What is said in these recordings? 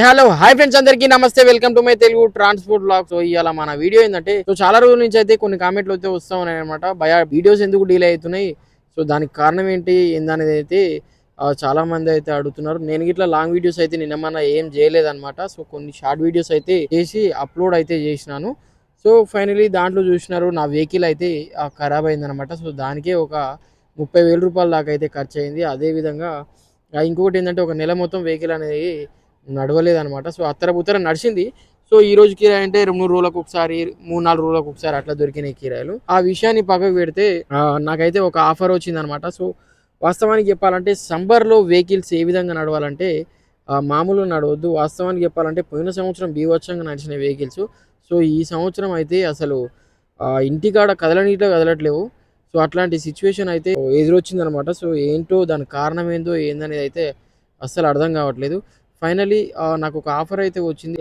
Hello hi friends, అందరికీ నమస్తే. Welcome to my Telugu transport blog. So ఇవాళ మన వీడియో ఏంటంటే, చాలా రోజుల నుంచి అయితే కొన్ని కామెంట్లు అయితే వస్తూ ఉన్నాయి అనమాట. భయ వీడియోస్ ఎందుకు డిలే అవుతున్నాయి, సో దానికి కారణం ఏంటి ఏందనేది అయితే చాలా మంది అయితే అడుగుతున్నారు. నేను ఇట్లా లాంగ్ వీడియోస్ అయితే నిన్న ఏం చేయలేదన్నమాట. సో కొన్ని షార్ట్ వీడియోస్ అయితే చేసి అప్లోడ్ అయితే చేసినాను. సో ఫైనలీ దాంట్లో చూసినారు నా వెహికల్ అయితే ఖరాబ్ అయిందనమాట. సో దానికే ఒక 30,000 రూపాయల దాకా అయితే ఖర్చు అయింది. అదేవిధంగా ఇంకొకటి ఏంటంటే, ఒక నెల మొత్తం వెహికల్ అనేది నడవలేదనమాట. సో అత్తర నడిచింది. సో ఈ రోజు కిరాయి అంటే 2-3 రోజులకు ఒకసారి, 3-4 రోజులకు ఒకసారి అట్లా దొరికినాయి కిరాయిలు. ఆ విషయాన్ని పక్కకు పెడితే నాకైతే ఒక ఆఫర్ వచ్చిందనమాట. సో వాస్తవానికి చెప్పాలంటే సమ్మర్లో వెహికల్స్ ఏ విధంగా నడవాలంటే మామూలుగా నడవద్దు. వాస్తవానికి చెప్పాలంటే పోయిన సంవత్సరం బీభత్సంగా నడిచిన వెహికల్స్, సో ఈ సంవత్సరం అయితే అసలు ఇంటికాడ కదలనీట్లో కదలట్లేవు. సో అట్లాంటి సిచ్యువేషన్ అయితే ఎదురొచ్చిందనమాట. సో ఏంటో దానికి కారణం ఏందో ఏందనేది అయితే అస్సలు అర్థం కావట్లేదు. ఫైనలీ నాకు ఒక ఆఫర్ అయితే వచ్చింది.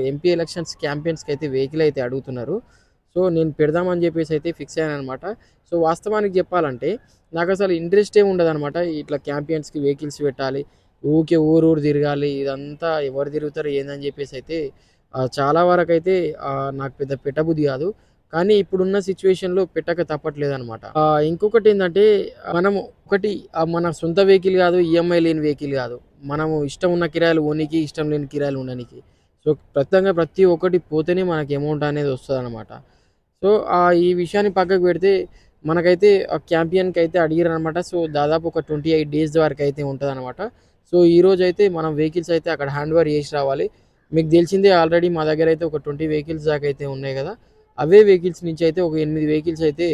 ఎంపీ ఎలక్షన్స్ క్యాంపెయిన్స్కి అయితే వెహికల్ అయితే అడుగుతున్నారు. సో నేను పెడదామని చెప్పేసి అయితే ఫిక్స్ అయ్యాను అనమాట. సో వాస్తవానికి చెప్పాలంటే నాకు అసలు ఇంట్రెస్టే ఉండదన్నమాట. ఇట్లా క్యాంపెయిన్స్కి వెహికల్స్ పెట్టాలి, ఊకే ఊరు తిరగాలి, ఇదంతా ఎవరు తిరుగుతారు ఏందని చెప్పేసి అయితే చాలా వరకు అయితే నాకు పెద్ద పెట్టబుద్ధి కాదు. కానీ ఇప్పుడున్న సిచ్యువేషన్లో పెట్టక తప్పట్లేదనమాట. ఇంకొకటి ఏంటంటే, మనము ఒకటి మన సొంత వెహికల్ కాదు, ఈఎంఐ లేని వెహికల్ కాదు. మనము ఇష్టం ఉన్న కిరాయిలు కొనికి, ఇష్టం లేని కిరాయిలు ఉండడానికి. సో ప్రతి ఒక్కటి పోతేనే మనకి అమౌంట్ అనేది వస్తుందన్నమాట. సో ఈ విషయాన్ని పక్కకు పెడితే మనకైతే క్యాంపియన్కి అయితే అడిగారనమాట. సో దాదాపు ఒక 28 డేస్ వరకు అయితే ఉంటుందన్నమాట. సో ఈరోజు అయితే మనం వెహికల్స్ అయితే అక్కడ హ్యాండ్ ఓవర్ చేసి రావాలి. మీకు తెలిసిందే, ఆల్రెడీ మా దగ్గర అయితే ఒక 20 వెహికల్స్ దాకా అయితే ఉన్నాయి కదా. అవే వెహికల్స్ నుంచి అయితే ఒక 8 వెహికల్స్ అయితే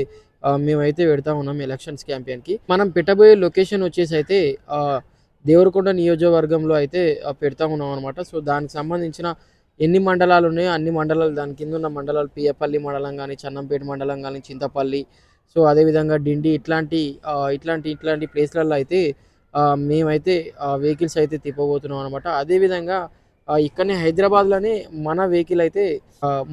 మేమైతే పెడతా ఉన్నాం ఎలక్షన్స్ క్యాంపెయిన్కి. మనం పెట్టబోయే లొకేషన్ వచ్చేసి అయితే దేవరకొండ నియోజకవర్గంలో అయితే పెడతా ఉన్నాం అనమాట. సో దానికి సంబంధించిన ఎన్ని మండలాలు ఉన్నాయో అన్ని మండలాలు, దాని కింద ఉన్న మండలాలు పియ్యపల్లి మండలం కానీ, చన్నంపేట మండలం కానీ, చింతపల్లి, సో అదేవిధంగా డిండి, ఇట్లాంటి ప్లేస్లలో అయితే మేమైతే వెహికల్స్ అయితే తిప్పబోతున్నాం అనమాట. అదేవిధంగా ఇక్కడనే హైదరాబాద్లోనే మన వెహికల్ అయితే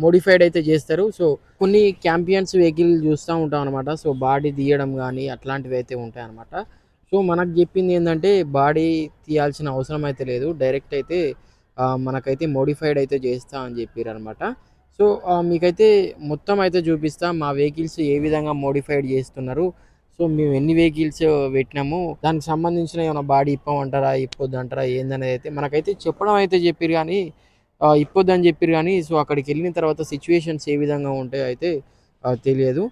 మోడిఫైడ్ అయితే చేస్తారు. సో కొన్ని క్యాంపియన్స్ వెహికల్ చూస్తూ ఉంటాం అనమాట. సో బాడీ తీయడం కానీ అట్లాంటివి అయితే ఉంటాయి అనమాట. సో మనకు చెప్పింది ఏంటంటే, బాడీ తీయాల్సిన అవసరం అయితే లేదు, డైరెక్ట్ అయితే మనకైతే మోడిఫైడ్ అయితే చేస్తా అని చెప్పారు అనమాట. సో మీకైతే మొత్తం అయితే చూపిస్తా మా వెహికల్స్ ఏ విధంగా మోడిఫైడ్ చేస్తున్నారు. సో మేము ఎన్ని వెహికల్స్ పెట్టినాము, దానికి సంబంధించిన ఏమైనా బాడీ ఇప్పమంటారా ఇప్పొద్దంటారా ఏందనేది అయితే మనకైతే చెప్పడం అయితే చెప్పారు. కానీ ఇప్పొద్దని చెప్పారు. కానీ సో అక్కడికి వెళ్ళిన తర్వాత సిచ్యువేషన్స్ ఏ విధంగా ఉంటాయో అయితే తెలియదు.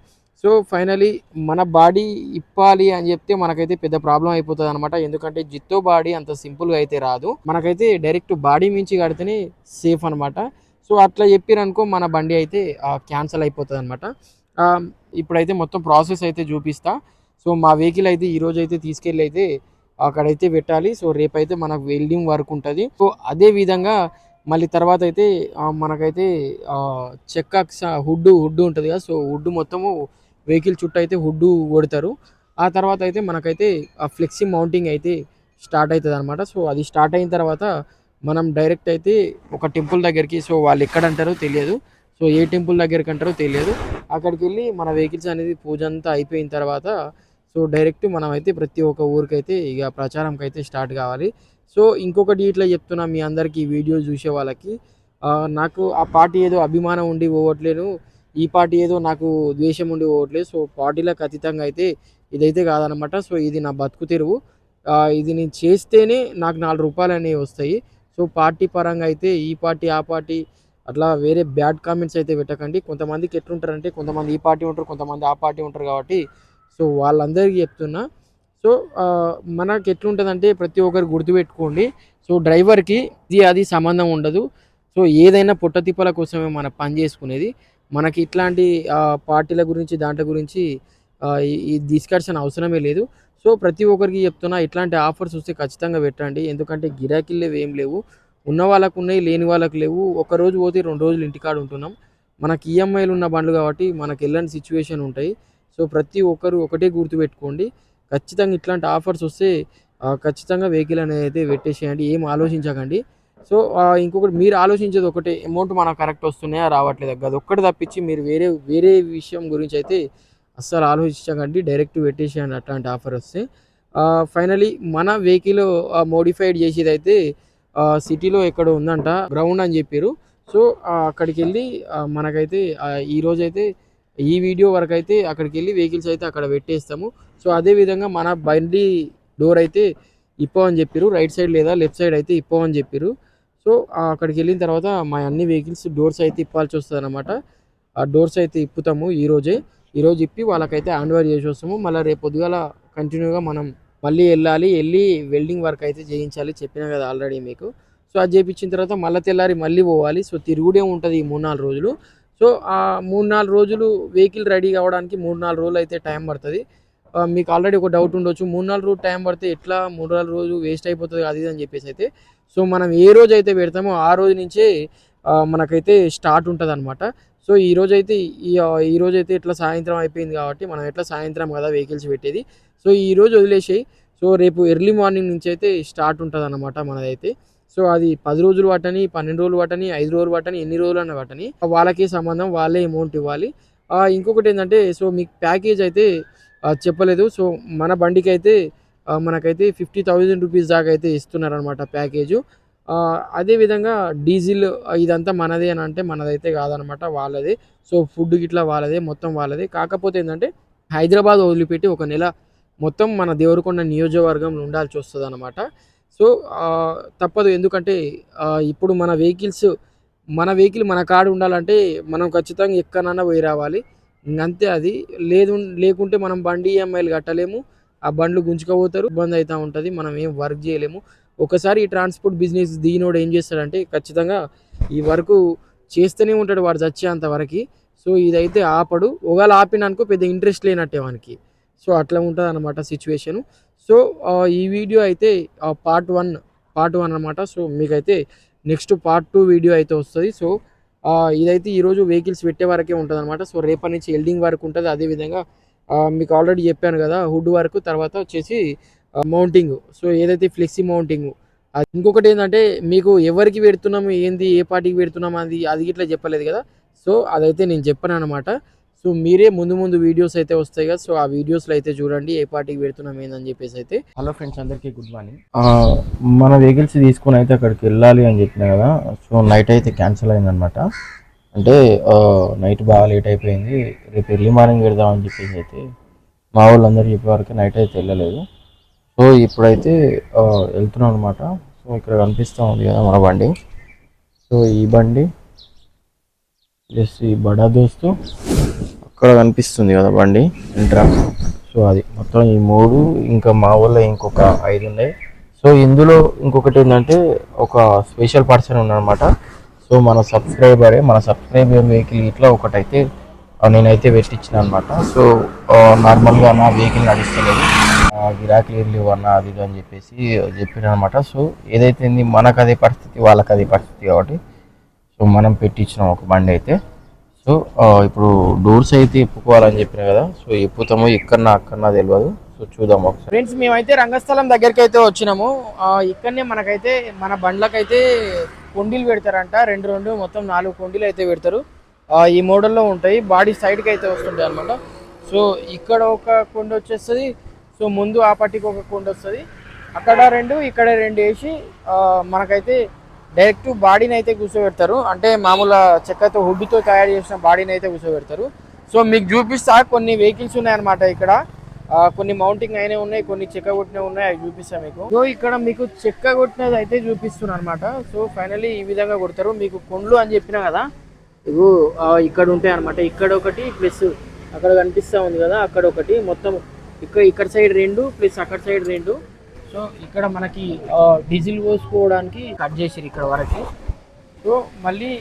సో ఫైనలీ మన బాడీ ఇప్పాలి అని చెప్తే మనకైతే పెద్ద ప్రాబ్లం అయిపోతుంది అనమాట. ఎందుకంటే జిత్తో బాడీ అంత సింపుల్గా అయితే రాదు. మనకైతే డైరెక్ట్ బాడీ మించి కడితేనే సేఫ్ అనమాట. సో అట్లా చెప్పారనుకో మన బండి అయితే క్యాన్సిల్ అయిపోతుంది అనమాట. ఇప్పుడైతే మొత్తం ప్రాసెస్ అయితే చూపిస్తా. సో మా వెహికల్ అయితే ఈరోజు అయితే తీసుకెళ్ళి అయితే అక్కడైతే పెట్టాలి. సో రేపైతే మనకు వెల్డింగ్ వర్క్ ఉంటుంది. సో అదే విధంగా మళ్ళీ తర్వాత అయితే మనకైతే చెక్క హుడ్ ఉంటుంది కదా. సో హుడ్ మొత్తము వెహికల్ చుట్టూ అయితే హుడ్ కొడతారు. ఆ తర్వాత అయితే మనకైతే ఆ ఫ్లెక్సీ మౌంటింగ్ అయితే స్టార్ట్ అవుతుంది అనమాట. సో అది స్టార్ట్ అయిన తర్వాత మనం డైరెక్ట్ అయితే ఒక టెంపుల్ దగ్గరికి, సో వాళ్ళు ఎక్కడ అంటారో తెలియదు, సో ఏ టెంపుల్ దగ్గరికి అంటారో తెలియదు, అక్కడికి వెళ్ళి మన వెహికల్స్ అనేది పూజ అంతా అయిపోయిన తర్వాత సో డైరెక్ట్ మనం అయితే ప్రతి ఒక్క ఊరికైతే ఇక ప్రచారంకి అయితే స్టార్ట్ కావాలి. సో ఇంకొకటి ఇట్లా చెప్తున్నా మీ అందరికీ, వీడియో చూసే వాళ్ళకి, నాకు ఆ పార్టీ ఏదో అభిమానం ఉండి పోవట్లేను, ఈ పార్టీ ఏదో నాకు ద్వేషం ఉండి పోవట్లేదు. సో పార్టీలకు అతీతంగా అయితే ఇదైతే కాదనమాట. సో ఇది నా బతుకు తెరువు. ఇది నేను చేస్తేనే నాకు 4 రూపాయలు అనేవి వస్తాయి. సో పార్టీ పరంగా అయితే ఈ పార్టీ ఆ పార్టీ అట్లా వేరే బ్యాడ్ కామెంట్స్ అయితే పెట్టకండి. కొంతమందికి ఎట్లుంటారంటే, కొంతమంది ఈ పార్టీ ఉంటారు, కొంతమంది ఆ పార్టీ ఉంటారు కాబట్టి సో వాళ్ళందరికీ చెప్తున్నా. సో మనకి ఎట్లుంటుందంటే ప్రతి ఒక్కరు గుర్తుపెట్టుకోండి. సో డ్రైవర్కి ఇది అది సంబంధం ఉండదు. సో ఏదైనా పొట్టతిప్పల కోసమే మనం పని చేసుకునేది. మనకి ఇట్లాంటి పార్టీల గురించి దాంట్ల గురించి ఈ డిస్కషన్ అవసరమే లేదు. సో ప్రతి ఒక్కరికి చెప్తున్నా, ఇట్లాంటి ఆఫర్స్ వస్తే ఖచ్చితంగా పెట్టండి. ఎందుకంటే గిరాకీలు లేవు, ఏం లేవు. ఉన్న వాళ్ళకు ఉన్నాయి, లేని వాళ్ళకు లేవు. ఒకరోజు పోతే 2 రోజులు ఇంటికాడ ఉంటున్నాం. మనకి ఈఎంఐలు ఉన్న బండ్లు కాబట్టి మనకు ఎలాంటి సిచ్యువేషన్ ఉంటాయి. సో ప్రతి ఒక్కరు ఒకటే గుర్తుపెట్టుకోండి, ఖచ్చితంగా ఇట్లాంటి ఆఫర్స్ వస్తే ఖచ్చితంగా వెహికల్ అనేది అయితే పెట్టేసేయండి, ఏం ఆలోచించకండి. సో ఇంకొకటి మీరు ఆలోచించేది ఒకటే, అమౌంట్ మనకు కరెక్ట్ వస్తున్నాయా రావట్లేదా, అది ఒక్కటి తప్పించి మీరు వేరే వేరే విషయం గురించి అయితే అస్సలు ఆలోచించకండి, డైరెక్ట్ పెట్టేసేయండి అట్లాంటి ఆఫర్ వస్తే. ఫైనలీ మన వెహికల్ మోడిఫైడ్ చేసేది అయితే సిటీలో ఎక్కడ ఉందంట గ్రౌండ్ అని చెప్పారు. సో అక్కడికి వెళ్ళి మనకైతే ఈ రోజైతే ఈ వీడియో వరకు అయితే అక్కడికి వెళ్ళి వెహికల్స్ అయితే అక్కడ పెట్టేస్తాము. సో అదే విధంగా మన బండి డోర్ అయితే ఇప్పవని చెప్పారు. రైట్ సైడ్ లేదా లెఫ్ట్ సైడ్ అయితే ఇప్పవని చెప్పారు. సో అక్కడికి వెళ్ళిన తర్వాత మా అన్ని వెహికల్స్ డోర్స్ అయితే ఇప్పాల్సి వస్తుంది అనమాట. ఆ డోర్స్ అయితే ఇప్పుతాము ఈరోజు ఇప్పి వాళ్ళకైతే హ్యాండ్ ఓవర్ చేసి వస్తాము. మళ్ళీ రేపు పొద్దుగాల కంటిన్యూగా మనం మళ్ళీ వెళ్ళి వెల్డింగ్ వర్క్ అయితే చేయించాలి, చెప్పినా కదా ఆల్రెడీ మీకు. సో అది చేయించిన తర్వాత మళ్ళీ తెల్లారి మళ్ళీ పోవాలి. సో తిరుగుడే ఉంటుంది ఈ 3-4 రోజులు. సో ఆ 3-4 రోజులు వెహికల్ రెడీ కావడానికి 3-4 రోజులు అయితే టైం పడుతుంది. మీకు ఆల్రెడీ ఒక డౌట్ ఉండొచ్చు, 3-4 రోజులు టైం పడితే ఎట్లా 3-4 రోజులు వేస్ట్ అయిపోతుంది అది అని చెప్పేసి అయితే. సో మనం ఏ రోజు అయితే పెడతామో ఆ రోజు నుంచే మనకైతే స్టార్ట్ ఉంటుంది అనమాట. సో ఈ రోజైతే ఇట్లా సాయంత్రం అయిపోయింది కాబట్టి మనం ఎట్లా సాయంత్రం కదా వెహికల్స్ పెట్టేది. సో ఈ రోజు వదిలేసాయి. సో రేపు ఎర్లీ మార్నింగ్ నుంచి అయితే స్టార్ట్ ఉంటుంది అన్నమాట మనదైతే. సో అది 10 రోజులు పట్టని, 12 రోజులు పట్టని, 5 రోజులు పట్టని, ఎన్ని రోజులు అన్న పట్టని వాళ్ళకే సంబంధం, వాళ్ళే అమౌంట్ ఇవ్వాలి. ఇంకొకటి ఏంటంటే సో మీకు ప్యాకేజ్ అయితే చెప్పలేదు. సో మన బండికి అయితే మనకైతే 50,000 రూపీస్ దాకా అయితే ఇస్తున్నారనమాట ప్యాకేజు. అదేవిధంగా డీజిల్ ఇదంతా మనదే అని అంటే మనదైతే కాదనమాట, వాళ్ళదే. సో ఫుడ్ గిట్లా వాళ్ళదే, మొత్తం వాళ్ళదే. కాకపోతే ఏంటంటే హైదరాబాద్ వదిలిపెట్టి ఒక నెల మొత్తం మన దేవరకొండ నియోజకవర్గంలో ఉండాల్సి వస్తుంది అనమాట. సో తప్పదు, ఎందుకంటే ఇప్పుడు మన వెహికల్ మన కాడ ఉండాలంటే మనం ఖచ్చితంగా ఎక్కడన్నా పోయి రావాలి, అంతే. అది లేకుంటే మనం బండి ఈఎంఐలు కట్టలేము, ఆ బండ్లు గుంజుకపోతారు, ఇబ్బంది అవుతూ ఉంటుంది, మనం ఏం వర్క్ చేయలేము. ఒకసారి ఈ ట్రాన్స్పోర్ట్ బిజినెస్ దీనోడు ఏం చేస్తాడంటే ఖచ్చితంగా ఈ వర్క్ చేస్తూనే ఉంటాడు వాడు చచ్చేంత వరకు. సో ఇదైతే ఆపడు, ఒకవేళ ఆపిననుకో పెద్ద ఇంట్రెస్ట్ లేనట్టే వానికి. సో అట్లా ఉంటుంది అనమాట సిచ్యువేషను. సో ఈ వీడియో అయితే పార్ట్ వన్ అనమాట. సో మీకైతే నెక్స్ట్ పార్ట్ 2 వీడియో అయితే వస్తుంది. సో ఇదైతే ఈరోజు వెహికల్స్ పెట్టే వరకే ఉంటుంది అనమాట. సో రేపటి నుంచి ఎల్డింగ్ వర్క్ ఉంటుంది. అదేవిధంగా మీకు ఆల్రెడీ చెప్పాను కదా హుడ్ వర్క్, తర్వాత వచ్చేసి మౌంటింగ్. సో ఏదైతే ఫ్లెక్సీ మౌంటింగ్. ఇంకొకటి ఏంటంటే మీకు ఎవరికి పెడుతున్నాము ఏంది, ఏ పార్టీకి పెడుతున్నాము అది ఇట్లా చెప్పలేదు కదా. సో అదైతే నేను చెప్పాను అనమాట. సో మీరే ముందు వీడియోస్ అయితే వస్తాయి కదా, సో ఆ వీడియోస్లో అయితే చూడండి ఏ పార్టీకి పెడుతున్నాం ఏందని చెప్పేసి అయితే. హలో ఫ్రెండ్స్, అందరికీ గుడ్ మార్నింగ్. మన వెహికల్స్ తీసుకొని అయితే అక్కడికి వెళ్ళాలి అని చెప్పిన కదా. సో నైట్ అయితే క్యాన్సిల్ అయిందనమాట. అంటే నైట్ బాగా లేట్ అయిపోయింది, రేపు ఎర్లీ మార్నింగ్ పెడదామని చెప్పేసి అయితే మా వాళ్ళందరూ చెప్పే వరకు నైట్ అయితే వెళ్ళలేదు. సో ఇప్పుడైతే వెళ్తున్నాం అనమాట. సో ఇక్కడ కనిపిస్తూ ఉంది కదా మన బండి. సో ఈ బండి ప్లస్ ఈ బడా దోస్తు అక్కడ కనిపిస్తుంది కదా బండి ఇంట్రా. సో అది మొత్తం ఈ 3, ఇంకా మా ఊళ్ళో ఇంకొక 5 ఉన్నాయి. సో ఇందులో ఇంకొకటి ఏంటంటే ఒక స్పెషల్ పర్సన్ ఉన్నారనమాట. సో మన సబ్స్క్రైబర్ వెహికల్ ఇట్లా ఒకటైతే నేనైతే పెట్టించిన అనమాట. సో నార్మల్గా నా వెహికల్ నడుస్తలేదు, గిరాకీ లేవు అన్న అది అని చెప్పేసి చెప్పిన అనమాట. సో ఏదైతే మనకు అదే పరిస్థితి, వాళ్ళకి అదే పరిస్థితి కాబట్టి సో మనం పెట్టించినాం ఒక బండి అయితే. సో ఇప్పుడు డోర్స్ అయితే ఎప్పుకోవాలని చెప్పిన కదా. సో ఎప్పుతామో అక్కడన్నా తెలియదు. సో చూద్దాం ఒకసారి. ఫ్రెండ్స్, మేమైతే రంగస్థలం దగ్గరికి అయితే వచ్చినాము. ఇక్కడనే మనకైతే మన బండ్లకైతే కొండీలు పెడతారంట, 2 మొత్తం 4 కొండీలు అయితే పెడతారు. ఈ మోడల్లో ఉంటాయి, బాడీ సైడ్కి అయితే వస్తుంటాయి అనమాట. సో ఇక్కడ ఒక కొండ వచ్చేస్తుంది, సో ముందు ఆ పట్టికి ఒక కొండ వస్తుంది, అక్కడ 2 ఇక్కడ 2 వేసి మనకైతే డైరెక్ట్ బాడీని అయితే కూర్చోబెడతారు. అంటే మామూలు చెక్కతో హుడ్తో తయారు చేసిన బాడీని అయితే కూర్చోబెడతారు. సో మీకు చూపిస్తా, కొన్ని వెహికల్స్ ఉన్నాయన్నమాట ఇక్కడ. కొన్ని మౌంటింగ్ అయినవి ఉన్నాయి, కొన్ని చెక్క కొట్టినవి ఉన్నాయి, అవి చూపిస్తాను మీకు. సో ఇక్కడ మీకు చెక్క కొట్టినది అయితే చూపిస్తున్నాను అనమాట. సో ఫైనల్లీ ఈ విధంగా కొడతారు. మీకు కొండ్లు అని చెప్పినా కదా, ఇగో ఇక్కడ ఉంటాయి అనమాట. ఇక్కడ ఒకటి ప్లస్ అక్కడ కనిపిస్తూ ఉంది కదా, అక్కడ ఒకటి, మొత్తం ఇక్కడ సైడ్ 2 ప్లస్ అక్కడ సైడ్ 2. సో ఇక్కడ మనకి డీజిల్ పోసుకోవడానికి కట్ చేసిరు ఇక్కడ వరకు. సో మళ్ళీ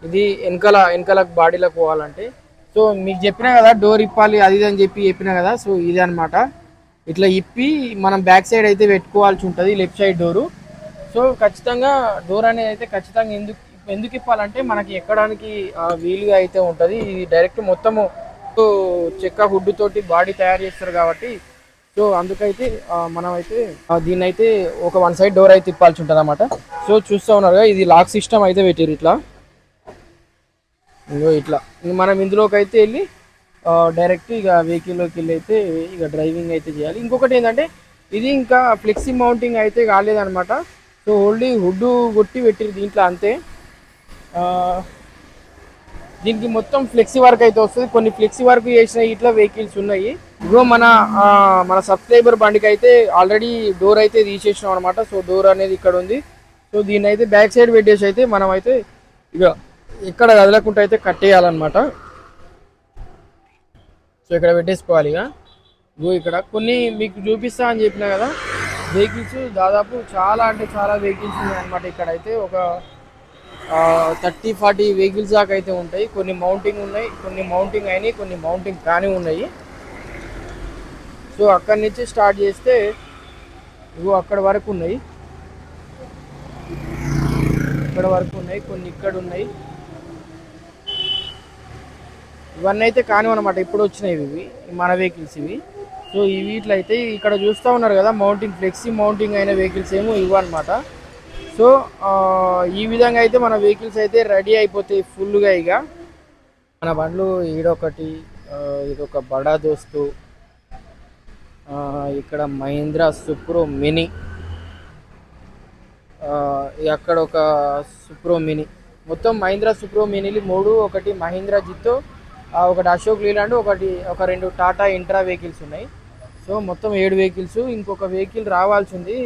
ఇది వెనకాల బాడీలోకి పోవాలంటే, సో మీకు చెప్పినా కదా డోర్ ఇప్పాలి అది అని చెప్పినా కదా. సో ఇది అనమాట, ఇట్లా ఇప్పి మనం బ్యాక్ సైడ్ అయితే పెట్టుకోవాల్సి ఉంటుంది, లెఫ్ట్ సైడ్ డోరు. సో ఖచ్చితంగా డోర్ అనేది అయితే ఖచ్చితంగా ఎందుకు ఇప్పాలంటే మనకి ఎక్కడానికి వీలుగా అయితే ఉంటుంది. ఇది డైరెక్ట్ మొత్తము చెక్క హుడ్ తోటి బాడీ తయారు చేస్తారు కాబట్టి, సో అందుకైతే మనం అయితే దీన్ని అయితే ఒక 1 సైడ్ డోర్ అయితే ఇప్పాల్సి ఉంటుంది అనమాట. సో చూస్తూ ఉన్నారుగా, ఇది లాక్ సిస్టమ్ అయితే పెట్టారు ఇట్లా. ఇట్లా మనం ఇందులోకి అయితే వెళ్ళి డైరెక్ట్ ఇక వెహికల్లోకి వెళ్ళి అయితే ఇక డ్రైవింగ్ అయితే చేయాలి. ఇంకొకటి ఏంటంటే ఇది ఇంకా ఫ్లెక్సీ మౌంటింగ్ అయితే కాలేదన్నమాట. సో ఓన్లీ హుడ్ కొట్టి పెట్టిరు దీంట్లో అంతే. దీనికి మొత్తం ఫ్లెక్సీ వర్క్ అయితే వస్తుంది. కొన్ని ఫ్లెక్సీ వర్క్ చేసిన ఇట్లా వెహికల్స్ ఉన్నాయి. ఇగో మన సబ్స్క్రైబర్ బండికి అయితే ఆల్రెడీ డోర్ అయితే తీసేసినాం అనమాట. సో డోర్ అనేది ఇక్కడ ఉంది. సో దీన్ని అయితే బ్యాక్ సైడ్ పెట్టేసి అయితే మనం అయితే ఇక ఇక్కడ కదలకుండా అయితే కట్టేయాలన్నమాట. సో ఇక్కడ పెట్టేసుకోవాలి. ఇగో ఇక్కడ కొన్ని మీకు చూపిస్తా అని చెప్పినా కదా వెహికల్స్, దాదాపు చాలా అంటే చాలా వెహికల్స్ ఉన్నాయి అనమాట. ఇక్కడ అయితే ఒక 30-40 వెహికల్స్ దాకా అయితే ఉంటాయి. కొన్ని మౌంటింగ్ ఉన్నాయి, కొన్ని మౌంటింగ్ అయినాయి, కొన్ని మౌంటింగ్ కానీ ఉన్నాయి. సో అక్కడి నుంచి స్టార్ట్ చేస్తే ఇగో అక్కడ వరకు ఉన్నాయి, ఇక్కడ వరకు ఉన్నాయి, కొన్ని ఇక్కడ ఉన్నాయి. ఇవన్నీ అయితే కానివన్నమాట, ఇప్పుడు వచ్చినాయి ఇవి మన వెహికల్స్ ఇవి. సో ఈ వీటిలో అయితే ఇక్కడ చూస్తూ ఉన్నారు కదా మౌంటింగ్, ఫ్లెక్సీ మౌంటింగ్ అయిన వెహికల్స్ ఏమో ఇవన్నమాట. సో ఈ విధంగా అయితే మన వెహికల్స్ అయితే రెడీ అయిపోతాయి ఫుల్గా. ఇక మన బండ్లు ఈడొకటి, ఇదొక బడా దోస్తు, ఇక్కడ మహీంద్రా సుప్రో మినీ, అక్కడ ఒక సుప్రో మినీ, మొత్తం మహీంద్రా సుప్రో మినీలు 3, ఒకటి మహీంద్రా జితో, ఒకటి అశోక్ లీలాండ్, ఒక 2 టాటా ఇంట్రా వెహికల్స్ ఉన్నాయి. సో మొత్తం 7 వెహికల్స్. ఇంకొక వెహికల్ రావాల్సి ఉంది,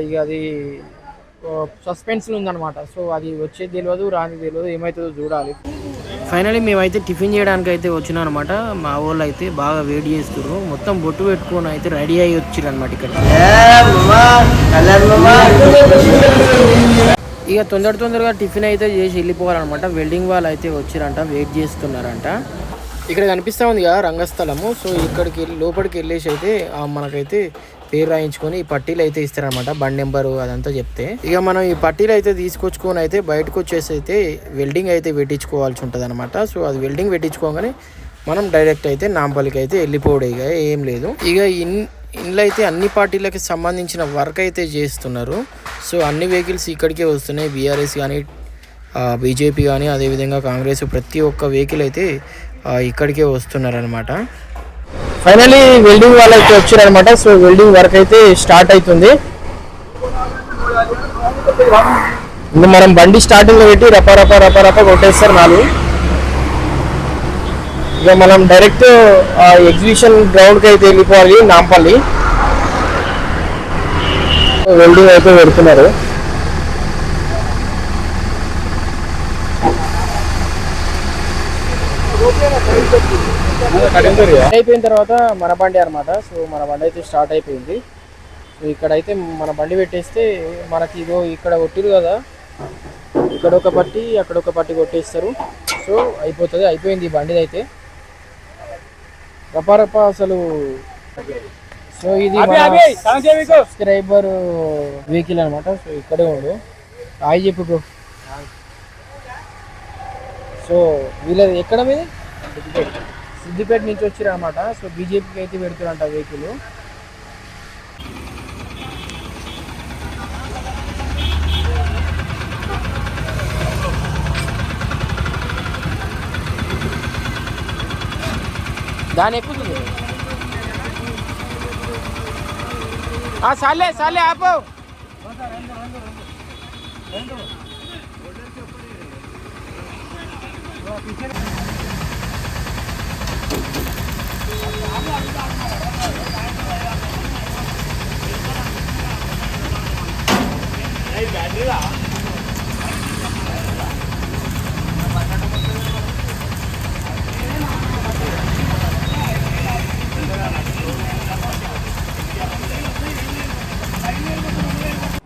ఇక అది సస్పెన్స్లో ఉందన్నమాట. సో అది వచ్చేది తెలియదు, రాని తెలియదు, ఏమవుతుందో చూడాలి. ఫైనలీ మేమైతే టిఫిన్ చేయడానికి అయితే వచ్చినాం అనమాట. మా వాళ్ళు అయితే బాగా వెయిట్ చేస్తున్నారు, మొత్తం బొట్టు పెట్టుకొని అయితే రెడీ అయ్యి వచ్చిర్రు అనమాట. ఇక్కడ ఇక తొందరగా టిఫిన్ అయితే చేసి వెళ్ళిపోవాలన్నమాట. వెల్డింగ్ వాళ్ళు అయితే వచ్చిరంట, వెయిట్ చేస్తున్నారంట. ఇక్కడ కనిపిస్తూ ఉంది కదా రంగస్థలము. సో ఇక్కడికి లోపలికి వెళ్ళేసి అయితే మనకైతే పేరు రాయించుకొని ఈ పట్టీలు అయితే ఇస్తారనమాట, బండి నెంబరు అదంతా చెప్తే. ఇక మనం ఈ పట్టీలు అయితే తీసుకొచ్చుకొని అయితే బయటకు వచ్చేసి అయితే వెల్డింగ్ అయితే పెట్టించుకోవాల్సి ఉంటుంది అనమాట. సో అది వెల్డింగ్ పెట్టించుకోగానే మనం డైరెక్ట్ అయితే నాంపల్లికి అయితే వెళ్ళిపోవడం, ఇక ఏం లేదు. ఇక ఇందులో అయితే అన్ని పార్టీలకి సంబంధించిన వర్క్ అయితే చేస్తున్నారు. సో అన్ని వెహికల్స్ ఇక్కడికే వస్తున్నాయి, బీఆర్ఎస్ కానీ బీజేపీ కానీ అదేవిధంగా కాంగ్రెస్, ప్రతి ఒక్క వెహికల్ అయితే ఇక్కడికే వస్తున్నారనమాట. ఫైనలీ వెల్డింగ్ వాళ్ళు అయితే వచ్చారనమాట. సో వెల్డింగ్ వర్క్ అయితే స్టార్ట్ అవుతుంది. మనం బండి స్టార్టింగ్ లో పెట్టి రప కొట్టేస్తారు 4. ఇక మనం డైరెక్ట్ ఎగ్జిబిషన్ గ్రౌండ్కి అయితే వెళ్ళిపోవాలి, నాంపల్లి. వెల్డింగ్ అయితే పెడుతున్నారు. అయిపోయిన తర్వాత మన బండి అనమాట. సో మన బండి అయితే స్టార్ట్ అయిపోయింది. సో ఇక్కడైతే మన బండి పెట్టేస్తే మనకి ఇదో ఇక్కడ కొట్టిరు కదా, ఇక్కడ ఒక పట్టి అక్కడ ఒక పట్టి కొట్టేస్తారు. సో అయిపోయింది ఈ బండిది అయితే రప అసలు. సో ఇది సబ్స్క్రైబర్ వెహికల్ అనమాట. సో ఇక్కడే ఉండు, హాయ్ చెప్పు. సో వీళ్ళది ఎక్కడ మీద సిద్దిపేట నుంచి వచ్చిరు అనమాట. సో బీజేపీకి అయితే పెడుతురంట వెహికల్. దాని ఎక్కుతుంది. సాలే ఆపో.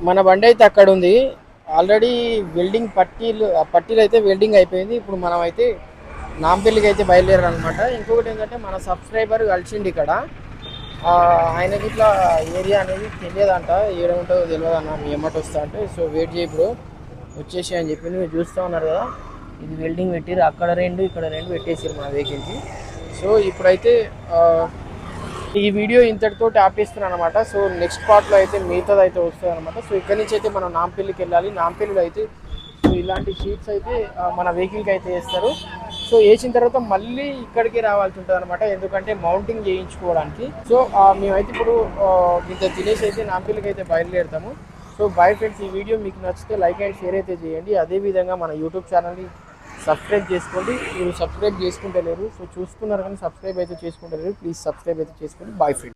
మన బండి అయితే అక్కడ ఉంది ఆల్రెడీ. వెల్డింగ్ పట్టీలు అయితే వెల్డింగ్ అయిపోయింది. ఇప్పుడు మనం అయితే నాంపల్లికి అయితే బయలుదేరాలన్నమాట. ఇంకొకటి ఏంటంటే మన సబ్స్క్రైబర్ కలిసిండి ఇక్కడ, ఆయనకి ఇట్లా ఏరియా అనేది తెలియదంట, ఏడ ఉంటుందో తెలియదు అన్న, మీ ఎమ్మటి వస్తా అంటే. సో వెయిట్ చేయి బ్రో, వచ్చేసి అని చెప్పింది. మీరు చూస్తూ ఉన్నారు కదా, ఇది వెల్డింగ్ పెట్టిరు, అక్కడ 2 ఇక్కడ 2 పెట్టేసారు మన వెహికల్కి. సో ఇప్పుడైతే ఈ వీడియో ఇంతటితో ఆపేస్తున్నాను అనమాట. సో నెక్స్ట్ పార్ట్లో అయితే మిగతాది అయితే వస్తుంది అనమాట. సో ఇక్కడ నుంచి అయితే మనం నాంపల్లికి వెళ్ళాలి. నాంపల్లిలో అయితే సో ఇలాంటి షీట్స్ అయితే మన వెహికల్కి అయితే వేస్తారు. సో వేసిన తర్వాత మళ్ళీ ఇక్కడికి రావాల్సి ఉంటుంది అనమాట, ఎందుకంటే మౌంటింగ్ చేయించుకోవడానికి. సో మేమైతే ఇప్పుడు ఇంత తినేసి అయితే నాంపల్లికి అయితే బయలుదేరుతాము. సో బాయ్ ఫ్రెండ్స్, ఈ వీడియో మీకు నచ్చితే లైక్ అండ్ షేర్ అయితే చేయండి. అదేవిధంగా మన యూట్యూబ్ ఛానల్ని సబ్స్క్రైబ్ చేసుకోండి. మీరు సబ్స్క్రైబ్ చేసుకుంటలేరు, సో చూస్తున్నారు కానీ సబ్స్క్రైబ్ అయితే చేసుకుంటలేరు. ప్లీజ్ సబ్స్క్రైబ్ అయితే చేసుకోండి. Bye friends.